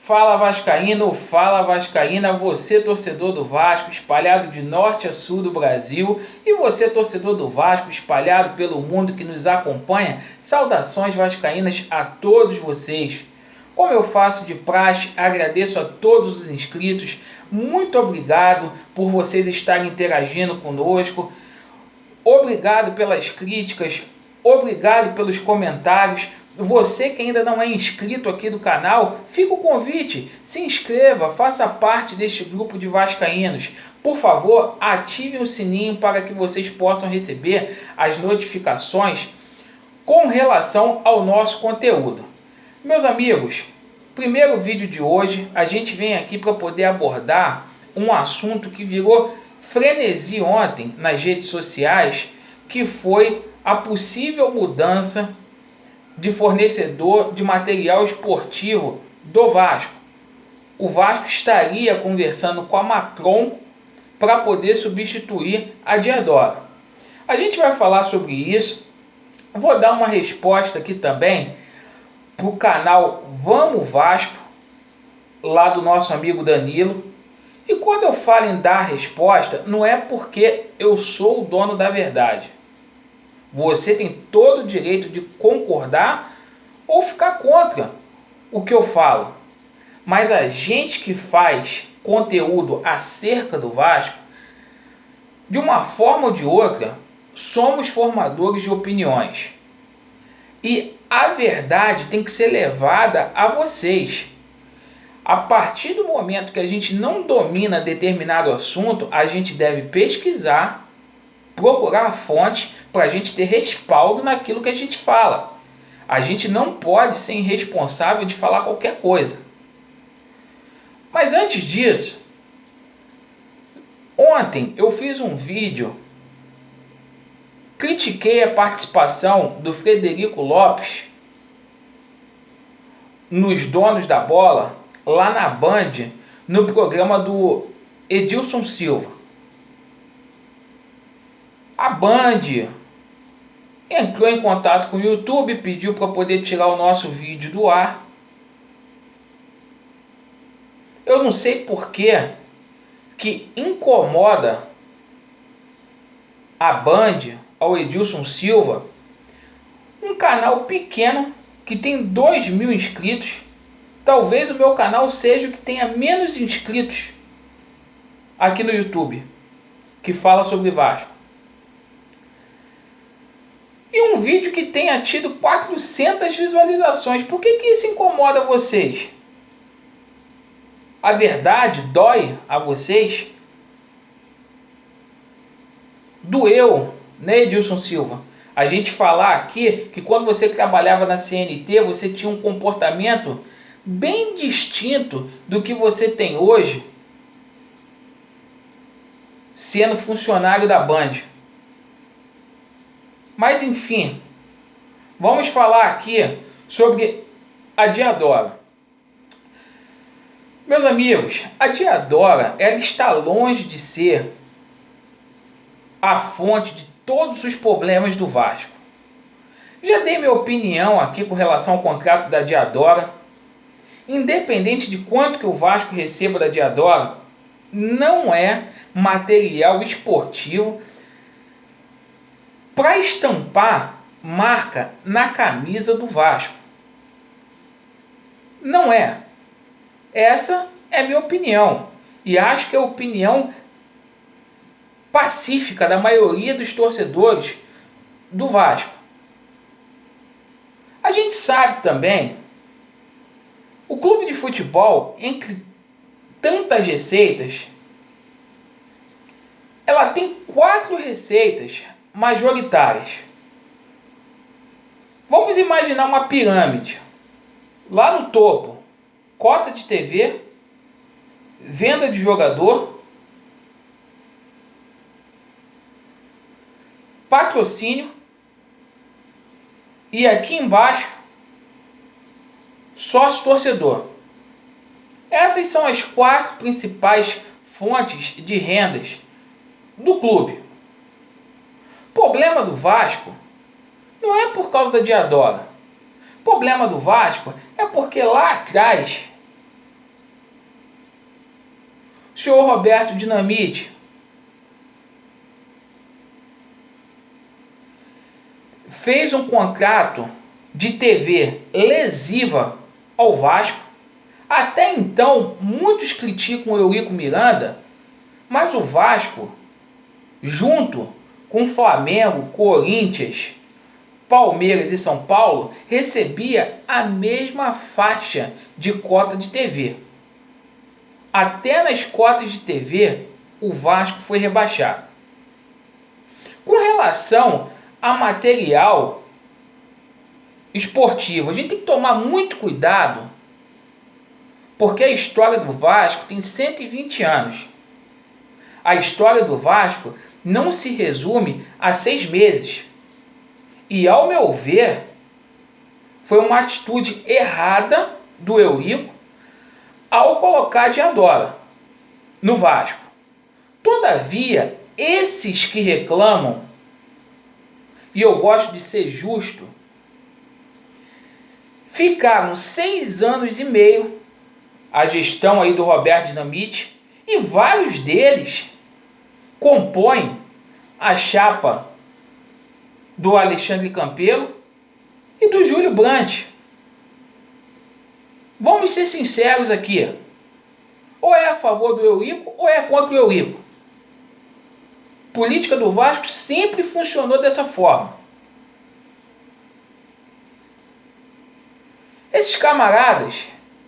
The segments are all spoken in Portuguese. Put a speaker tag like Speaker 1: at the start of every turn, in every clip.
Speaker 1: Fala Vascaíno, fala Vascaína, você torcedor do Vasco, espalhado de norte a sul do Brasil, e você torcedor do Vasco, espalhado pelo mundo que nos acompanha, saudações vascaínas a todos vocês. Como eu faço de praxe, agradeço a todos os inscritos, muito obrigado por vocês estarem interagindo conosco, obrigado pelas críticas, obrigado pelos comentários. Você que ainda não é inscrito aqui do canal, fica o convite, se inscreva, faça parte deste grupo de vascaínos. Por favor, ative o sininho para que vocês possam receber as notificações com relação ao nosso conteúdo. Meus amigos, primeiro vídeo de hoje, a gente vem aqui para poder abordar um assunto que virou frenesi ontem nas redes sociais, que foi a possível mudança de fornecedor de material esportivo do Vasco. O Vasco estaria conversando com a Macron para poder substituir a Diadora. A gente vai falar sobre isso. Vou dar uma resposta aqui também para o canal Vamos Vasco, lá do nosso amigo Danilo. E quando eu falo em dar resposta, não é porque eu sou o dono da verdade. Você tem todo o direito de concordar ou ficar contra o que eu falo. Mas a gente que faz conteúdo acerca do Vasco, de uma forma ou de outra, somos formadores de opiniões. E a verdade tem que ser levada a vocês. A partir do momento que a gente não domina determinado assunto, a gente deve pesquisar, procurar fontes para a gente ter respaldo naquilo que a gente fala. A gente não pode ser irresponsável de falar qualquer coisa. Mas antes disso, ontem eu fiz um vídeo, critiquei a participação do Frederico Lopes nos Donos da Bola, lá na Band, no programa do Edilson Silva. A Band entrou em contato com o YouTube, pediu para poder tirar o nosso vídeo do ar. Eu não sei por que incomoda a Band, ao Edilson Silva, um canal pequeno que tem 2.000 inscritos. Talvez o meu canal seja o que tenha menos inscritos aqui no YouTube, que fala sobre Vasco. E um vídeo que tenha tido 400 visualizações. Por que isso incomoda vocês? A verdade dói a vocês? Doeu, né, Edilson Silva? A gente falar aqui que quando você trabalhava na CNT, você tinha um comportamento bem distinto do que você tem hoje, sendo funcionário da Band. Mas enfim, vamos falar aqui sobre a Diadora. Meus amigos, a Diadora, ela está longe de ser a fonte de todos os problemas do Vasco. Já dei minha opinião aqui com relação ao contrato da Diadora. Independente de quanto que o Vasco receba da Diadora, não é material esportivo para estampar marca na camisa do Vasco. Não é. Essa é a minha opinião. E acho que é a opinião pacífica da maioria dos torcedores do Vasco. A gente sabe também, o clube de futebol, entre tantas receitas, ela tem 4 receitas majoritárias. Vamos imaginar uma pirâmide. Lá no topo, cota de TV, venda de jogador, patrocínio e aqui embaixo, sócio torcedor. Essas são as 4 principais fontes de rendas do clube. O problema do Vasco não é por causa da Diadora. O problema do Vasco é porque lá atrás senhor Roberto Dinamite fez um contrato de TV lesiva ao Vasco. Até então, muitos criticam o Eurico Miranda, mas o Vasco, junto com Flamengo, Corinthians, Palmeiras e São Paulo, recebia a mesma faixa de cota de TV. Até nas cotas de TV, o Vasco foi rebaixado. Com relação a material esportivo, a gente tem que tomar muito cuidado, porque a história do Vasco tem 120 anos. A história do Vasco não se resume a 6 meses. E, ao meu ver, foi uma atitude errada do Eurico ao colocar Diadora no Vasco. Todavia, esses que reclamam, e eu gosto de ser justo, ficaram 6 anos e meio a gestão aí do Roberto Dinamite, e vários deles compõem a chapa do Alexandre Campelo e do Júlio Brandt. Vamos ser sinceros aqui. Ou é a favor do Eurico ou é contra o Eurico. A política do Vasco sempre funcionou dessa forma. Esses camaradas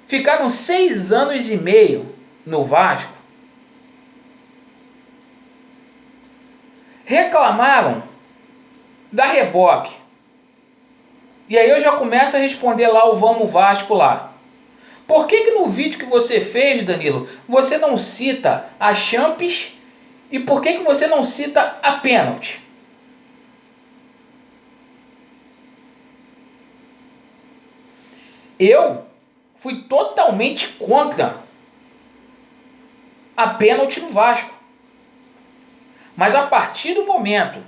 Speaker 1: ficaram 6 anos e meio no Vasco, reclamaram da reboque. E aí eu já começo a responder lá o Vamos Vasco lá. Por que no vídeo que você fez, Danilo, você não cita a Champs e por que você não cita a pênalti? Eu fui totalmente contra a pênalti no Vasco. Mas a partir do momento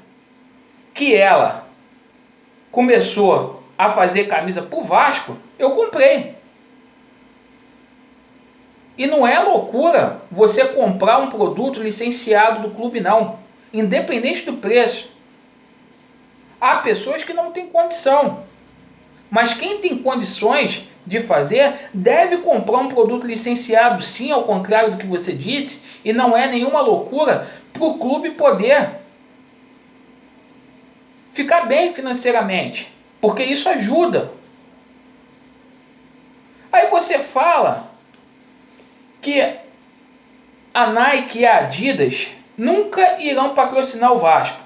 Speaker 1: que ela começou a fazer camisa pro Vasco, eu comprei. E não é loucura você comprar um produto licenciado do clube, não. Independente do preço. Há pessoas que não têm condição. Mas quem tem condições de fazer, deve comprar um produto licenciado, sim, ao contrário do que você disse. E não é nenhuma loucura para o clube poder ficar bem financeiramente. Porque isso ajuda. Aí você fala que a Nike e a Adidas nunca irão patrocinar o Vasco.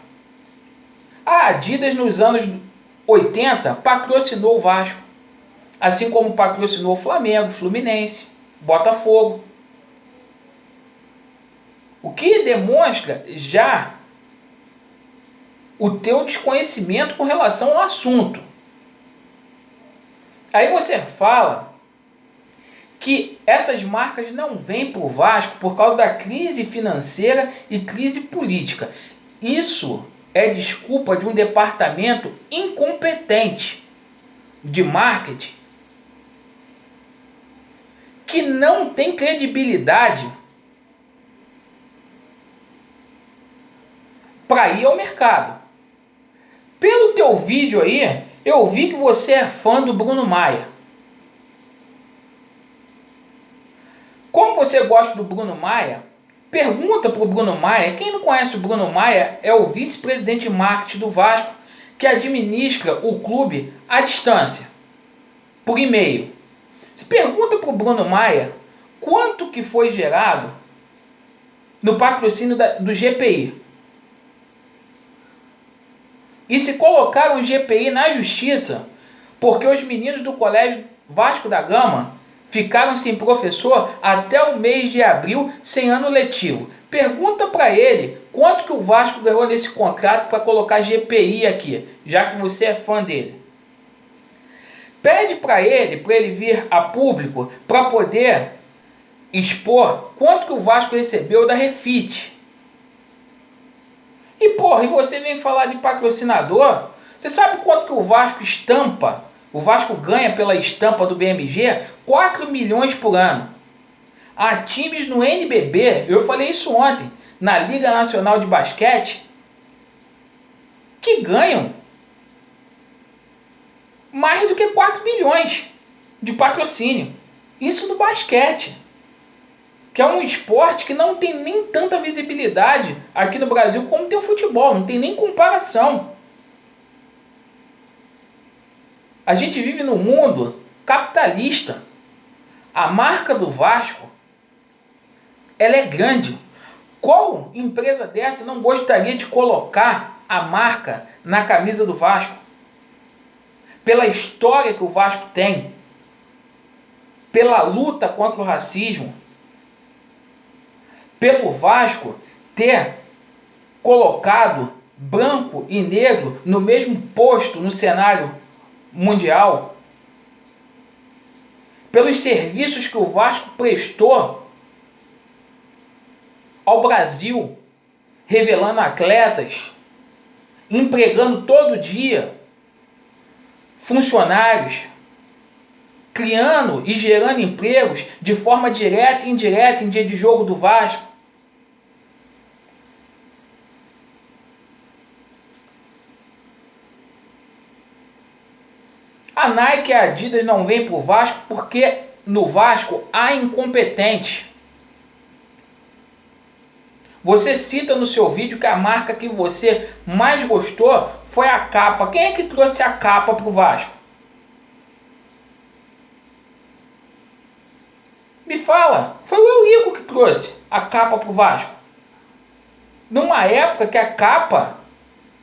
Speaker 1: A Adidas nos anos 80 patrocinou o Vasco, assim como patrocinou o Flamengo, Fluminense, Botafogo. O que demonstra já o teu desconhecimento com relação ao assunto. Aí você fala que essas marcas não vêm para o Vasco por causa da crise financeira e crise política. Isso é desculpa de um departamento incompetente de marketing que não tem credibilidade para ir ao mercado. Pelo teu vídeo aí, eu vi que você é fã do Bruno Maia. Como você gosta do Bruno Maia, pergunta para o Bruno Maia. Quem não conhece o Bruno Maia é o vice-presidente de marketing do Vasco, que administra o clube à distância, por e-mail. Você pergunta para o Bruno Maia quanto que foi gerado no patrocínio do GPI. E se colocaram o GPI na justiça porque os meninos do Colégio Vasco da Gama ficaram sem professor até o mês de abril, sem ano letivo. Pergunta para ele quanto que o Vasco ganhou nesse contrato para colocar GPI aqui, já que você é fã dele. Pede para ele vir a público para poder expor quanto que o Vasco recebeu da Refit. E porra, e você vem falar de patrocinador? Você sabe quanto que o Vasco estampa? O Vasco ganha pela estampa do BMG 4 milhões por ano. Há times no NBB, eu falei isso ontem, na Liga Nacional de Basquete, que ganham mais do que 4 bilhões de patrocínio. Isso no basquete, que é um esporte que não tem nem tanta visibilidade aqui no Brasil como tem o futebol, não tem nem comparação. A gente vive num mundo capitalista. A marca do Vasco, ela é grande. Qual empresa dessa não gostaria de colocar a marca na camisa do Vasco? Pela história que o Vasco tem, pela luta contra o racismo, pelo Vasco ter colocado branco e negro no mesmo posto no cenário mundial, pelos serviços que o Vasco prestou ao Brasil, revelando atletas, empregando todo dia funcionários, criando e gerando empregos de forma direta e indireta em dia de jogo do Vasco. A Nike e a Adidas não vêm para o Vasco porque no Vasco há incompetente. Você cita no seu vídeo que a marca que você mais gostou foi a capa. Quem é que trouxe a capa para o Vasco? Me fala. Foi o Eurico que trouxe a capa para o Vasco. Numa época que a capa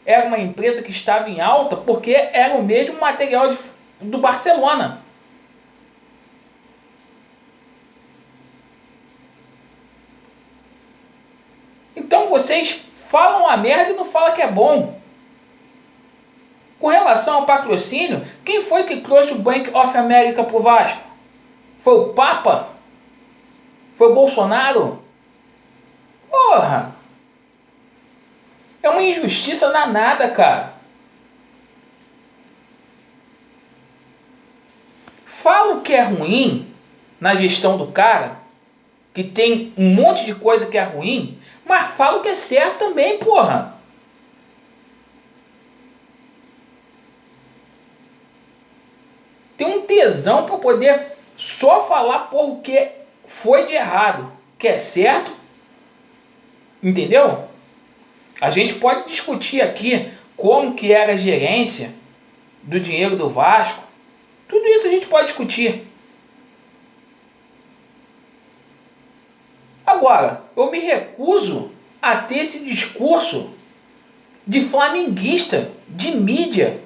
Speaker 1: era uma empresa que estava em alta porque era o mesmo material do Barcelona. Então vocês falam a merda e não falam que é bom. Com relação ao patrocínio, quem foi que trouxe o Bank of America para o Vasco? Foi o Papa? Foi o Bolsonaro? Porra! É uma injustiça danada, cara. Fala o que é ruim na gestão do cara, que tem um monte de coisa que é ruim, mas fala o que é certo também, porra. Tem um tesão para poder só falar por o que foi de errado, que é certo, entendeu? A gente pode discutir aqui como que era a gerência do dinheiro do Vasco, tudo isso a gente pode discutir. Agora, eu me recuso a ter esse discurso de flamenguista, de mídia,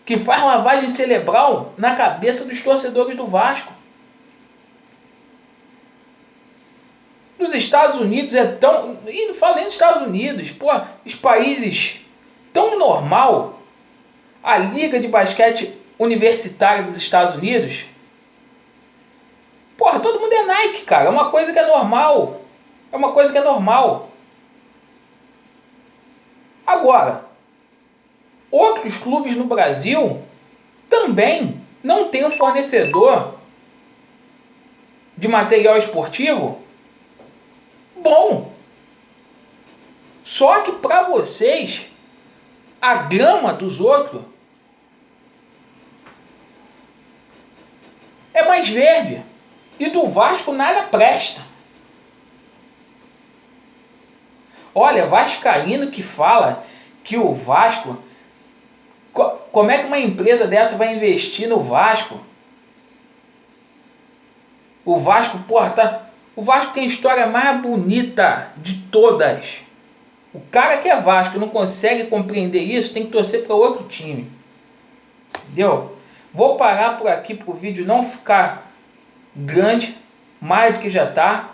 Speaker 1: que faz lavagem cerebral na cabeça dos torcedores do Vasco. Nos Estados Unidos é tão... E não falo nem dos Estados Unidos, pô, os países tão normal. A Liga de Basquete Universitária dos Estados Unidos, porra, todo mundo é Nike, cara. É uma coisa que é normal. É uma coisa que é normal. Agora, outros clubes no Brasil também não têm um fornecedor de material esportivo bom. Só que para vocês, a grama dos outros é mais verde. E do Vasco nada presta. Olha, vascaíno que fala que o Vasco... Como é que uma empresa dessa vai investir no Vasco? O Vasco, porra, tá... O Vasco tem a história mais bonita de todas. O cara que é Vasco e não consegue compreender isso, tem que torcer para outro time. Entendeu? Vou parar por aqui para o vídeo não ficar grande, mais do que já tá.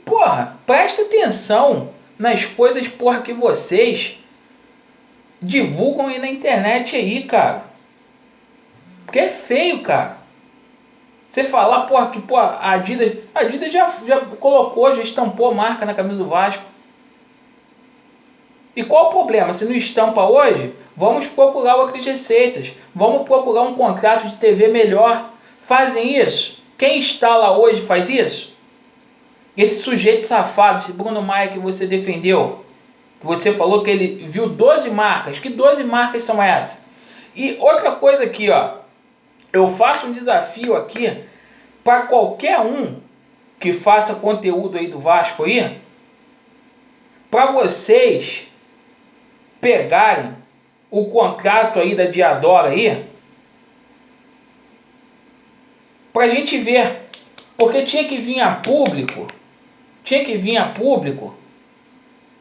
Speaker 1: Porra, presta atenção nas coisas, porra, que vocês divulgam aí na internet aí, cara. Porque é feio, cara. Você falar, porra, que porra, a Adidas já colocou, já estampou a marca na camisa do Vasco. E qual o problema? Se não estampa hoje, vamos procurar outras receitas. Vamos procurar um contrato de TV melhor fazem isso? Quem está lá hoje faz isso? Esse sujeito safado, esse Bruno Maia que você defendeu, que você falou que ele viu 12 marcas. Que 12 marcas são essas? E outra coisa aqui, ó. Eu faço um desafio aqui para qualquer um que faça conteúdo aí do Vasco aí, para vocês pegarem o contrato aí da Diadora aí, pra gente ver, porque tinha que vir a público,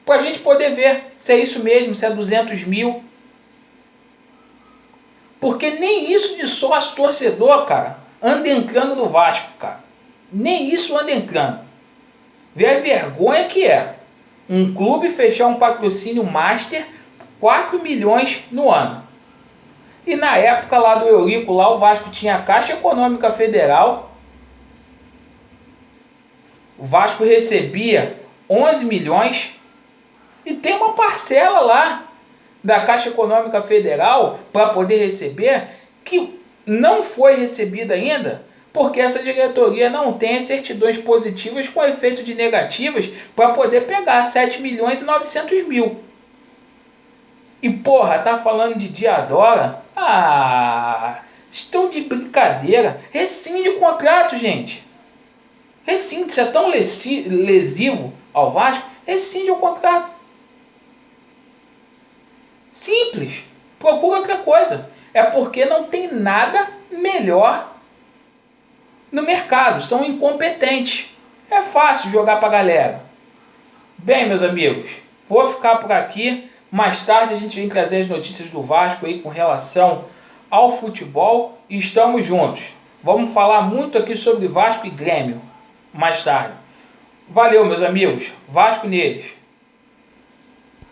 Speaker 1: pra gente poder ver se é isso mesmo, se é 200 mil, porque nem isso de sócio torcedor, cara, anda entrando no Vasco, cara, nem isso anda entrando. Vê a vergonha que é um clube fechar um patrocínio master 4 milhões no ano. E na época lá do Eurico, lá o Vasco tinha a Caixa Econômica Federal. O Vasco recebia 11 milhões. E tem uma parcela lá da Caixa Econômica Federal para poder receber que não foi recebida ainda, porque essa diretoria não tem as certidões positivas com efeito de negativas para poder pegar 7 milhões e 900 mil. E porra, tá falando de Diadora? Ah, estão de brincadeira. Rescinde o contrato, gente. Rescinde, se é tão lesivo ao Vasco, rescinde o contrato. Simples. Procura outra coisa. É porque não tem nada melhor no mercado. São incompetentes. É fácil jogar pra galera. Bem, meus amigos, vou ficar por aqui. Mais tarde a gente vem trazer as notícias do Vasco aí com relação ao futebol e estamos juntos. Vamos falar muito aqui sobre Vasco e Grêmio mais tarde. Valeu, meus amigos. Vasco neles.